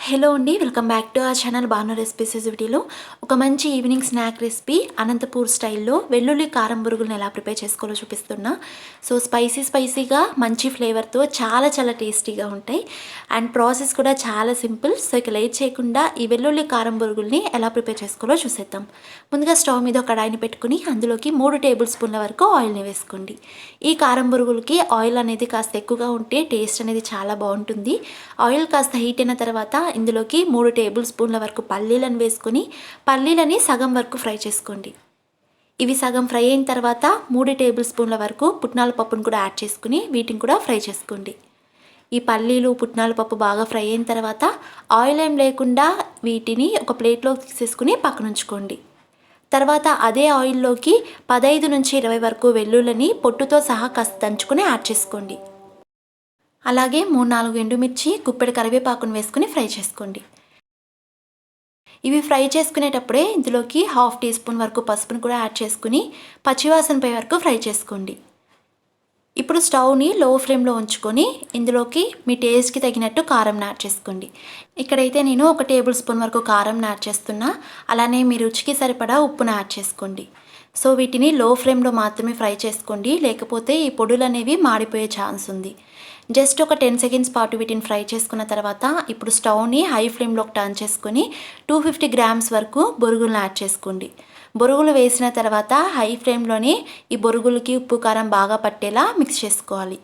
Hello అండి, welcome back to our channel Banu recipes వీడియోలో ఒక మంచి ఈవినింగ్ స్నాక్ రెసిపీ అనంతపూర్ స్టైల్లో వెల్లుల్లి కారం బురుగులను ఎలా ప్రిపేర్ చేసుకోవాలో చూపిస్తున్నా. సో స్పైసీగా మంచి ఫ్లేవర్తో చాలా టేస్టీగా ఉంటాయి అండ్ ప్రాసెస్ కూడా చాలా సింపుల్. సో ఇక లేట్ చేయకుండా ఈ వెల్లుల్లి కారం బురుగుల్ని ఎలా ప్రిపేర్ చేసుకోవాలో చూసేద్దాం. ముందుగా స్టవ్ మీద ఒక కడాయిని పెట్టుకుని అందులోకి 3 టేబుల్ స్పూన్ల వరకు ఆయిల్ని వేసుకోండి. ఈ కారం బురుగులకి ఆయిల్ అనేది కాస్త ఎక్కువగా ఉంటే టేస్ట్ అనేది చాలా బాగుంటుంది. ఆయిల్ కాస్త హీట్ అయిన తర్వాత ఇందులోకి 3 టేబుల్ స్పూన్ల వరకు పల్లీలను వేసుకొని పల్లీలని సగం వరకు ఫ్రై చేసుకోండి. ఇవి సగం ఫ్రై అయిన తర్వాత 3 టేబుల్ స్పూన్ల వరకు పుట్నాల పప్పును కూడా యాడ్ చేసుకుని వీటిని కూడా ఫ్రై చేసుకోండి. ఈ పల్లీలు పుట్నాల పప్పు బాగా ఫ్రై అయిన తర్వాత ఆయిల్ ఏం లేకుండా వీటిని ఒక ప్లేట్లో తీసేసుకుని పక్కన ఉంచుకోండి. తర్వాత అదే ఆయిల్లోకి 15 నుంచి 20 వరకు వెల్లుల్లిని పొట్టుతో సహా కాస్త దంచుకుని యాడ్ చేసుకోండి. అలాగే 3-4 ఎండుమిర్చి, గుప్పెడు కరివేపాకును వేసుకుని ఫ్రై చేసుకోండి. ఇవి ఫ్రై చేసుకునేటప్పుడే ఇందులోకి 1/2 టీ స్పూన్ వరకు పసుపును కూడా యాడ్ చేసుకుని పచ్చివాసన పోయే వరకు ఫ్రై చేసుకోండి. ఇప్పుడు స్టవ్ని లో ఫ్లేమ్లో ఉంచుకొని ఇందులోకి మీ టేస్ట్కి తగినట్టు కారం యాడ్ చేసుకోండి. ఇక్కడైతే నేను 1 టేబుల్ స్పూన్ వరకు కారం యాడ్ చేస్తున్నా. అలానే మీ రుచికి సరిపడా ఉప్పును యాడ్ చేసుకోండి. సో వీటిని లో ఫ్లేమ్లో మాత్రమే ఫ్రై చేసుకోండి, లేకపోతే ఈ పొడులు అనేవి మాడిపోయే ఛాన్స్ ఉంది. జస్ట్ ఒక 10 సెకండ్స్ పాటు వీటిని ఫ్రై చేసుకున్న తర్వాత ఇప్పుడు స్టవ్ని హై ఫ్లేమ్లోకి టర్న్ చేసుకొని 250 గ్రామ్స్ వరకు బొరుగులను యాడ్ చేసుకోండి. బొరుగులు వేసిన తర్వాత హై ఫ్లేమ్లోనే ఈ బొరుగులకి ఉప్పు కారం బాగా పట్టేలా మిక్స్ చేసుకోవాలి.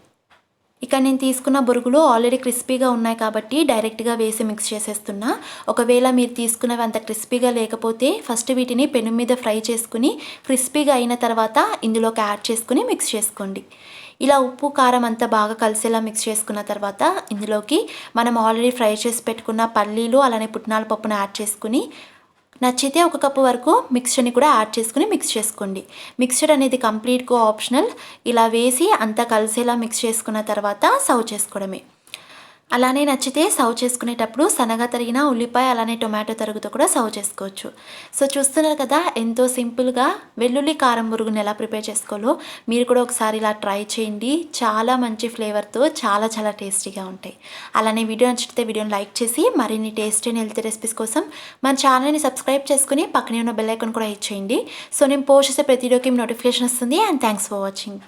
ఇక నేను తీసుకున్న బొరుగులు ఆల్రెడీ క్రిస్పీగా ఉన్నాయి కాబట్టి డైరెక్ట్గా వేసి మిక్స్ చేసేస్తున్నా. ఒకవేళ మీరు తీసుకున్నవి అంత క్రిస్పీగా లేకపోతే ఫస్ట్ వీటిని పెను మీద ఫ్రై చేసుకుని క్రిస్పీగా అయిన తర్వాత ఇందులోకి యాడ్ చేసుకుని మిక్స్ చేసుకోండి. ఇలా ఉప్పు కారం అంతా బాగా కలిసేలా మిక్స్ చేసుకున్న తర్వాత ఇందులోకి మనం ఆల్రెడీ ఫ్రై చేసి పెట్టుకున్న పల్లీలు అలానే పుట్నాల పప్పును యాడ్ చేసుకుని నచ్చితే 1 కప్పు వరకు మిక్స్చర్ని కూడా యాడ్ చేసుకుని మిక్స్ చేసుకోండి. మిక్స్చర్ అనేది కంప్లీట్గా ఆప్షనల్. ఇలా వేసి అంతా కలిసేలా మిక్స్ చేసుకున్న తర్వాత సర్వ్ చేసుకోవడమే. అలానే నచ్చితే సర్వ్ చేసుకునేటప్పుడు సన్నగా తరిగిన ఉల్లిపాయ అలానే టొమాటో తరుగుతో కూడా సర్వ్ చేసుకోవచ్చు. సో చూస్తున్నారు కదా, ఎంతో సింపుల్గా వెల్లుల్లి కారం బురుగుని ఎలా ప్రిపేర్ చేసుకోవాలో మీరు కూడా ఒకసారి ఇలా ట్రై చేయండి. చాలా మంచి ఫ్లేవర్తో చాలా టేస్టీగా ఉంటాయి. అలానే వీడియో నచ్చితే వీడియోని లైక్ చేసి మరిన్ని టేస్టీ అండ్ హెల్తీ రెసిపీస్ కోసం మన ఛానల్ని సబ్స్క్రైబ్ చేసుకుని పక్కనే ఉన్న బెల్ ఐకాన్ కూడా హిట్ చేయండి. సో నేను పోస్ట్ చేసే ప్రతి వీడియోకి నోటిఫికేషన్ వస్తుంది. And thanks for watching.